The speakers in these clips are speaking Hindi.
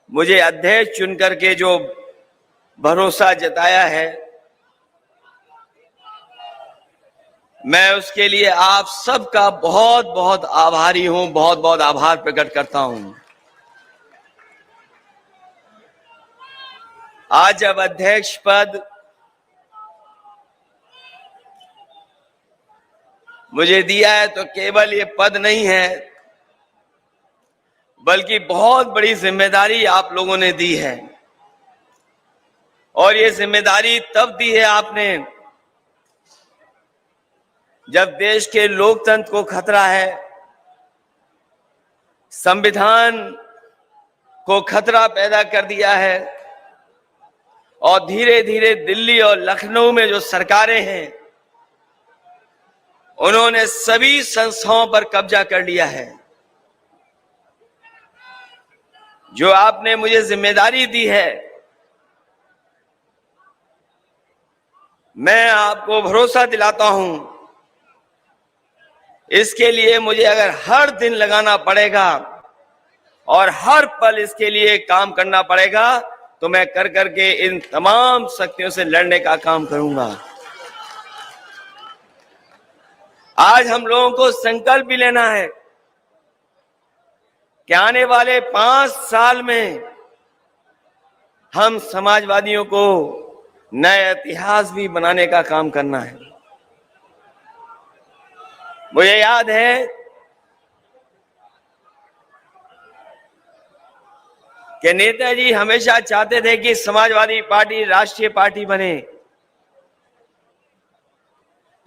मुझे अध्यक्ष चुनकर के जो भरोसा जताया है, मैं उसके लिए आप सबका बहुत बहुत आभारी हूं, बहुत बहुत आभार प्रकट करता हूं। आज जब अध्यक्ष पद मुझे दिया है तो केवल ये पद नहीं है, बल्कि बहुत बड़ी जिम्मेदारी आप लोगों ने दी है। और ये जिम्मेदारी तब दी है आपने जब देश के लोकतंत्र को खतरा है, संविधान को खतरा पैदा कर दिया है, और धीरे धीरे दिल्ली और लखनऊ में जो सरकारें हैं उन्होंने सभी संस्थाओं पर कब्जा कर लिया है। जो आपने मुझे जिम्मेदारी दी है, मैं आपको भरोसा दिलाता हूं, इसके लिए मुझे अगर हर दिन लगाना पड़ेगा और हर पल इसके लिए काम करना पड़ेगा तो मैं कर करके इन तमाम शक्तियों से लड़ने का काम करूंगा। आज हम लोगों को संकल्प भी लेना है कि आने वाले 5 साल में हम समाजवादियों को नया इतिहास भी बनाने का काम करना है। मुझे याद है कि नेताजी हमेशा चाहते थे कि समाजवादी पार्टी राष्ट्रीय पार्टी बने।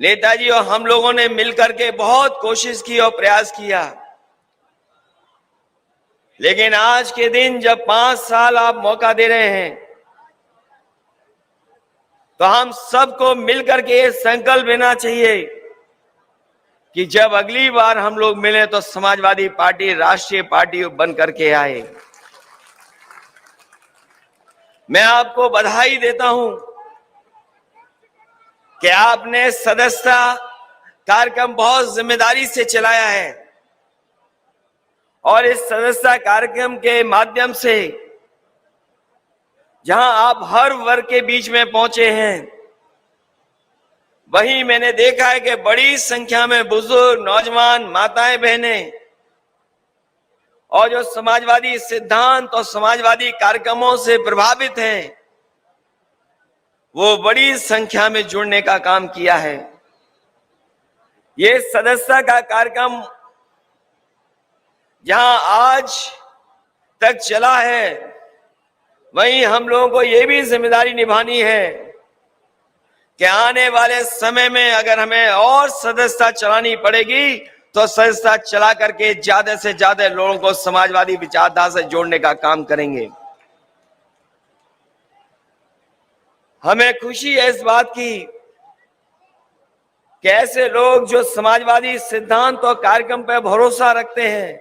नेताजी और हम लोगों ने मिलकर के बहुत कोशिश की और प्रयास किया, लेकिन आज के दिन जब 5 साल आप मौका दे रहे हैं तो हम सबको मिलकर के ये संकल्प लेना चाहिए कि जब अगली बार हम लोग मिले तो समाजवादी पार्टी राष्ट्रीय पार्टी बन करके आए। मैं आपको बधाई देता हूं कि आपने सदस्यता कार्यक्रम बहुत जिम्मेदारी से चलाया है, और इस सदस्यता कार्यक्रम के माध्यम से जहां आप हर वर्ग के बीच में पहुंचे हैं, वहीं मैंने देखा है कि बड़ी संख्या में बुजुर्ग, नौजवान, माताएं, बहनें और जो समाजवादी सिद्धांत और समाजवादी कार्यक्रमों से प्रभावित हैं, वो बड़ी संख्या में जुड़ने का काम किया है। ये सदस्यता का कार्यक्रम जहां आज तक चला है, वहीं हम लोगों को ये भी जिम्मेदारी निभानी है कि आने वाले समय में अगर हमें और सदस्यता चलानी पड़ेगी तो सदस्यता चला करके ज्यादा से ज्यादा लोगों को समाजवादी विचारधारा से जोड़ने का काम करेंगे। हमें खुशी है इस बात की कि ऐसे लोग जो समाजवादी सिद्धांत और कार्यक्रम पर भरोसा रखते हैं,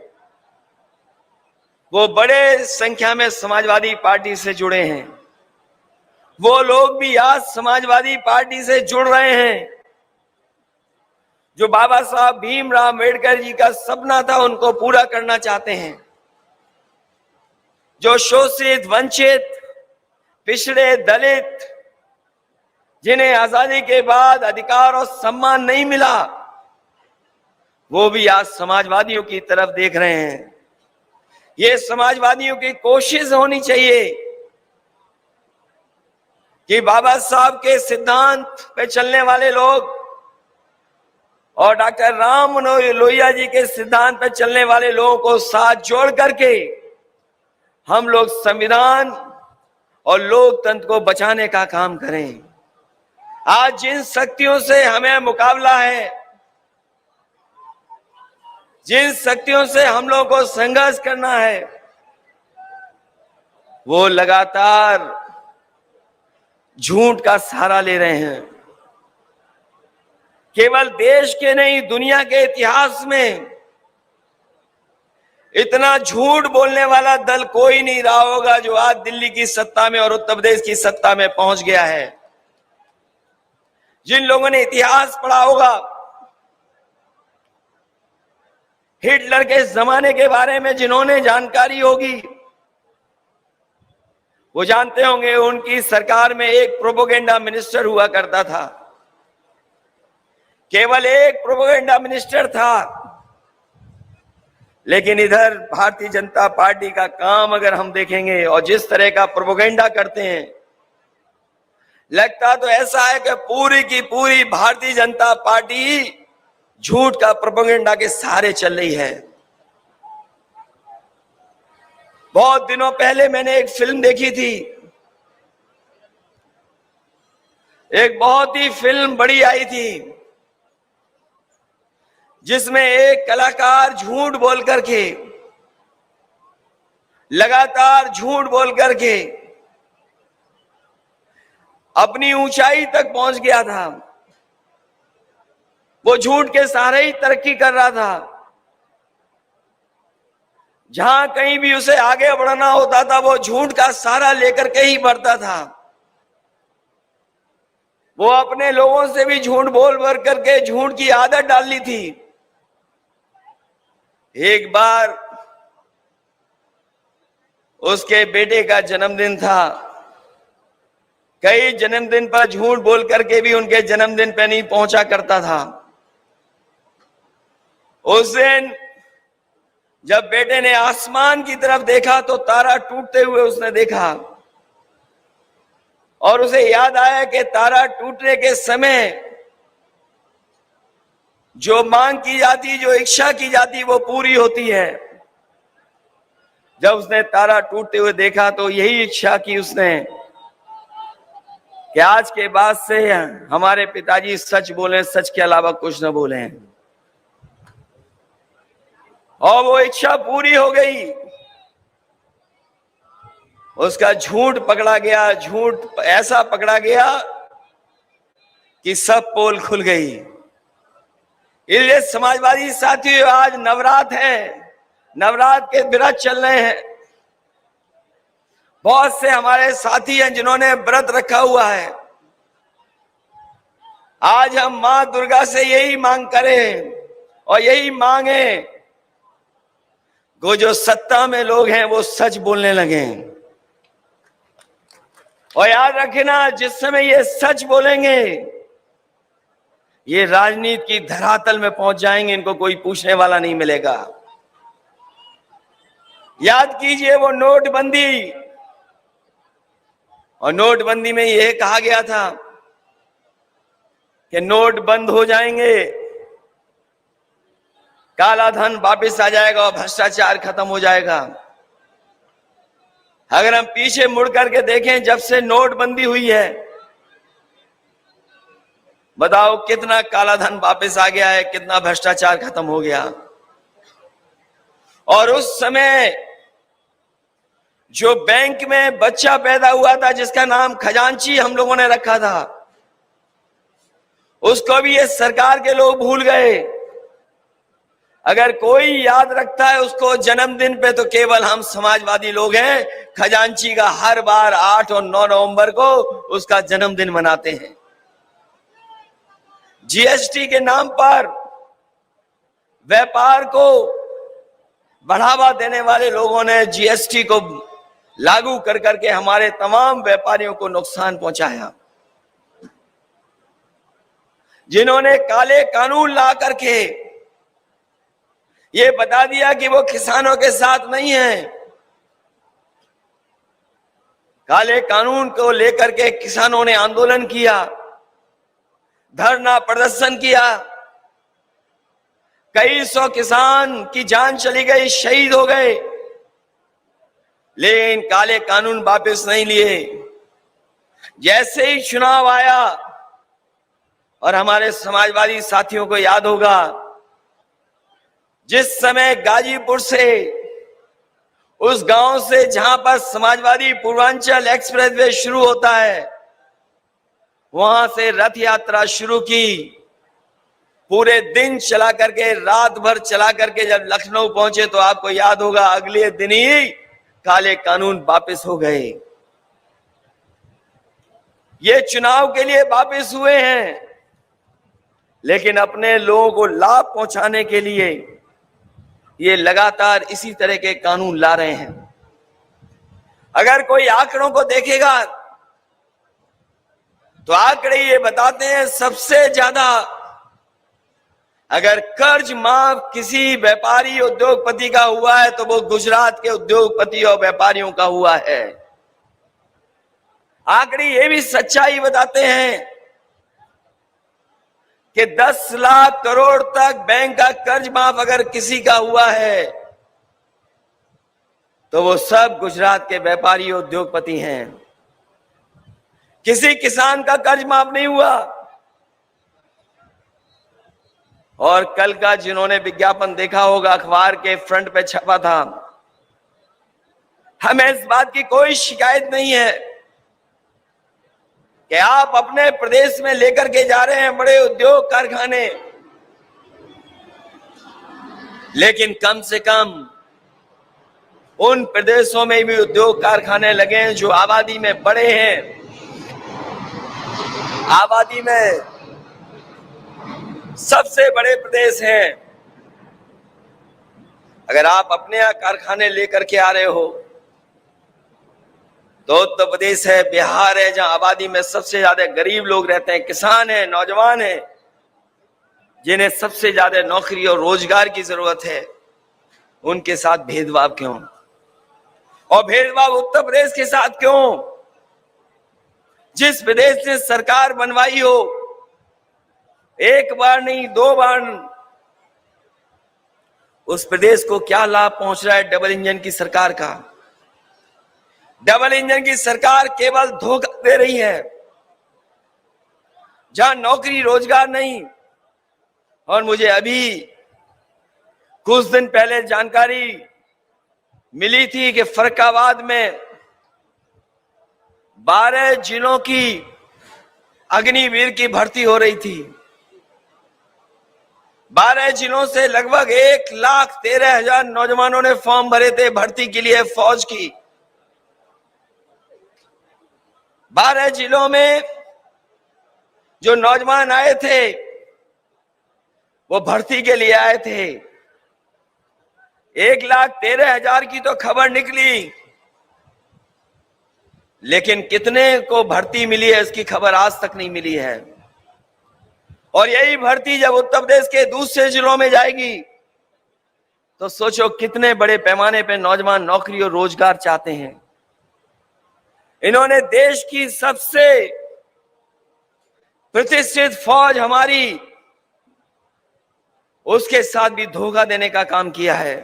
वो बड़े संख्या में समाजवादी पार्टी से जुड़े हैं। वो लोग भी आज समाजवादी पार्टी से जुड़ रहे हैं। जो बाबा साहब भीमराव अम्बेडकर जी का सपना था उनको पूरा करना चाहते हैं। जो शोषित, वंचित, पिछड़े, दलित, जिन्हें आजादी के बाद अधिकार और सम्मान नहीं मिला, वो भी आज समाजवादियों की तरफ देख रहे हैं। ये समाजवादियों की कोशिश होनी चाहिए कि बाबा साहब के सिद्धांत पे चलने वाले लोग और डॉक्टर राम मनोहर लोहिया जी के सिद्धांत पे चलने वाले लोगों को साथ जोड़ करके हम लोग संविधान और लोकतंत्र को बचाने का काम करें। आज जिन शक्तियों से हमें मुकाबला है, जिन शक्तियों से हम लोगों को संघर्ष करना है, वो लगातार झूठ का सहारा ले रहे हैं। केवल देश के नहीं, दुनिया के इतिहास में इतना झूठ बोलने वाला दल कोई नहीं रहा होगा जो आज दिल्ली की सत्ता में और उत्तर प्रदेश की सत्ता में पहुंच गया है। जिन लोगों ने इतिहास पढ़ा होगा, हिटलर के जमाने के बारे में जिन्होंने जानकारी होगी, वो जानते होंगे उनकी सरकार में एक प्रोपेगेंडा मिनिस्टर हुआ करता था, केवल एक प्रोपेगेंडा मिनिस्टर था। लेकिन इधर भारतीय जनता पार्टी का काम अगर हम देखेंगे और जिस तरह का प्रोपेगेंडा करते हैं, लगता तो ऐसा है कि पूरी की पूरी भारतीय जनता पार्टी झूठ का प्रोपेगेंडा के सहारे चल रही है। बहुत दिनों पहले मैंने एक फिल्म देखी थी, एक बहुत ही फिल्म बड़ी आई थी, जिसमें एक कलाकार झूठ बोल करके, लगातार झूठ बोल करके अपनी ऊंचाई तक पहुंच गया था। वो झूठ के सहारे ही तरक्की कर रहा था। जहां कहीं भी उसे आगे बढ़ना होता था, वो झूठ का सहारा लेकर के ही बढ़ता था। वो अपने लोगों से भी झूठ बोल भर करके झूठ की आदत डाल ली थी। एक बार उसके बेटे का जन्मदिन था। कई जन्मदिन पर झूठ बोल करके भी उनके जन्मदिन पर नहीं पहुंचा करता था। उस दिन जब बेटे ने आसमान की तरफ देखा तो तारा टूटते हुए उसने देखा, और उसे याद आया कि तारा टूटने के समय जो मांग की जाती, जो इच्छा की जाती, वो पूरी होती है। जब उसने तारा टूटते हुए देखा तो यही इच्छा की उसने कि आज के बाद से हमारे पिताजी सच बोले, सच के अलावा कुछ न बोले। और वो इच्छा पूरी हो गई। उसका झूठ पकड़ा गया, झूठ ऐसा पकड़ा गया कि सब पोल खुल गई। इसलिए समाजवादी साथियों, आज नवरात्र है, नवरात्र के व्रत चल रहे हैं। बहुत से हमारे साथी हैं जिन्होंने व्रत रखा हुआ है। आज हम मां दुर्गा से यही मांग करें और यही मांगे, वो जो सत्ता में लोग हैं वो सच बोलने लगे। और याद रखना, जिस समय ये सच बोलेंगे, ये राजनीति की धरातल में पहुंच जाएंगे, इनको कोई पूछने वाला नहीं मिलेगा। याद कीजिए वो नोटबंदी, और नोटबंदी में यह कहा गया था कि नोट बंद हो जाएंगे, काला धन वापस आ जाएगा और भ्रष्टाचार खत्म हो जाएगा। अगर हम पीछे मुड़ करके देखें, जब से नोटबंदी हुई है, बताओ कितना काला धन वापस आ गया है, कितना भ्रष्टाचार खत्म हो गया। और उस समय जो बैंक में बच्चा पैदा हुआ था जिसका नाम खजांची हम लोगों ने रखा था, उसको भी ये सरकार के लोग भूल गए। अगर कोई याद रखता है उसको जन्मदिन पे, तो केवल हम समाजवादी लोग हैं। खजांची का हर बार 8 और 9 नवंबर को उसका जन्मदिन मनाते हैं। जीएसटी के नाम पर व्यापार को बढ़ावा देने वाले लोगों ने जीएसटी को लागू कर करके हमारे तमाम व्यापारियों को नुकसान पहुंचाया। जिन्होंने काले कानून ला करके ये बता दिया कि वो किसानों के साथ नहीं है, काले कानून को लेकर के किसानों ने आंदोलन किया, धरना प्रदर्शन किया। कई सौ किसान की जान चली गई, शहीद हो गए, लेकिन काले कानून वापस नहीं लिए। जैसे ही चुनाव आया, और हमारे समाजवादी साथियों को याद होगा, जिस समय गाजीपुर से, उस गांव से जहां पर समाजवादी पूर्वांचल एक्सप्रेसवे शुरू होता है, वहां से रथ यात्रा शुरू की। पूरे दिन चला करके, रात भर चला करके जब लखनऊ पहुंचे तो आपको याद होगा अगले दिन ही काले कानून वापस हो गए। ये चुनाव के लिए वापस हुए हैं, लेकिन अपने लोगों को लाभ पहुंचाने के लिए ये लगातार इसी तरह के कानून ला रहे हैं। अगर कोई आंकड़ों को देखेगा तो आंकड़े ये बताते हैं सबसे ज्यादा अगर कर्ज माफ किसी व्यापारी उद्योगपति का हुआ है तो वो गुजरात के उद्योगपति और व्यापारियों का हुआ है। आंकड़े ये भी सच्चाई बताते हैं कि 10 लाख करोड़ तक बैंक का कर्ज माफ अगर किसी का हुआ है तो वो सब गुजरात के व्यापारी उद्योगपति हैं। किसी किसान का कर्ज माफ नहीं हुआ। और कल का जिन्होंने विज्ञापन देखा होगा अखबार के फ्रंट पे छपा था, हमें इस बात की कोई शिकायत नहीं है कि आप अपने प्रदेश में लेकर के जा रहे हैं बड़े उद्योग कारखाने, लेकिन कम से कम उन प्रदेशों में भी उद्योग कारखाने लगे हैं जो आबादी में बड़े हैं, आबादी में सबसे बड़े प्रदेश हैं। अगर आप अपने यहाँ कारखाने लेकर के आ रहे हो तो उत्तर प्रदेश है, बिहार है, जहां आबादी में सबसे ज्यादा गरीब लोग रहते हैं, किसान हैं, नौजवान हैं, जिन्हें सबसे ज्यादा नौकरी और रोजगार की जरूरत है, उनके साथ भेदभाव क्यों? और भेदभाव उत्तर प्रदेश के साथ क्यों? जिस प्रदेश ने सरकार बनवाई हो, एक बार नहीं 2 बार, उस प्रदेश को क्या लाभ पहुंच रहा है डबल इंजन की सरकार का? डबल इंजन की सरकार केवल धोखा दे रही है। जहां नौकरी रोजगार नहीं, और मुझे अभी कुछ दिन पहले जानकारी मिली थी कि फर्रुखाबाद में 12 जिलों की अग्निवीर की भर्ती हो रही थी। 12 जिलों से लगभग 1,13,000 नौजवानों ने फॉर्म भरे थे भर्ती के लिए फौज की। 12 जिलों में जो नौजवान आए थे वो भर्ती के लिए आए थे। 1,13,000 की तो खबर निकली, लेकिन कितने को भर्ती मिली है इसकी खबर आज तक नहीं मिली है। और यही भर्ती जब उत्तर प्रदेश के दूसरे जिलों में जाएगी तो सोचो कितने बड़े पैमाने पर नौजवान नौकरी और रोजगार चाहते हैं। इन्होंने देश की सबसे प्रतिष्ठित फौज हमारी, उसके साथ भी धोखा देने का काम किया है।